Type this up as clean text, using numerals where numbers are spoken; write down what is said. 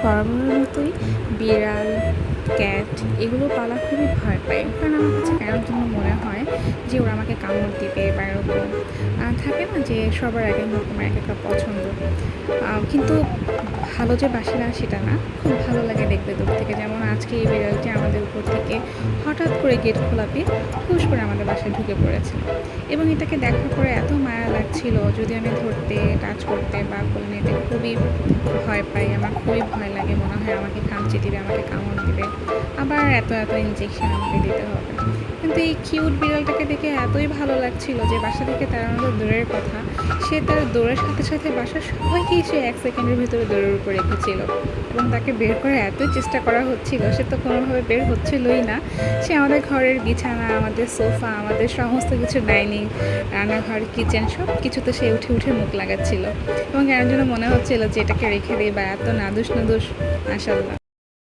বরাবরের মতোই বিড়াল, ক্যাট এগুলো পালা খুবই ভয় পাই। কারণ আমার কাছে কেন যেন মনে হয় যে ওরা আমাকে কামড় দিবে বা এরকম থাকে না যে সবার এক এক রকমের এক একটা পছন্দ। কিন্তু ভালো যে বাসে না সেটা না, খুব ভালো লাগে দেখতে দূর থেকে। যেমন আজকে এই বিড়ালটি আমাদের উপর থেকে হঠাৎ করে গেট খোলাতে হুশ করে আমাদের বাসায় ঢুকে পড়েছিল এবং এটাকে দেখার পরে এত মায়া লাগছিল, যদি আমি ধরতে, টাচ করতে বা কোলে নিতে খুবই ভয় পাই। আমার খুবই ভয় লাগে, মনে হয় আমাকে খামচে দিবে, আমাকে কামড় দিবে, আবার এত এত ইঞ্জেকশন আমাকে দিতে হবে। কিন্তু এই কিউট বিড়ালটাকে দেখে এতই ভালো লাগছিল যে বাসা থেকে তাড়ানো তো দূরের কথা, সে তার দৌড়ের সাথে সাথে বাসার সবাইকেই সে 1 সেকেন্ডের ভিতরে দৌড়ের উপর রেখেছিল এবং তাকে বের করার এতই চেষ্টা করা হচ্ছিল, সে তো কোনোভাবে বের হচ্ছিলই না। সে আমাদের ঘরের বিছানা, আমাদের সোফা, আমাদের সমস্ত কিছু ডাইনিং, রান্নাঘর, কিচেন সব কিছুতে সে উঠে উঠে মুখ লাগাচ্ছিল এবং কেন যেন মনে হচ্ছিল যে এটাকে রেখে দিই বা এত নাদুস নাদুস। মাশাআল্লাহ।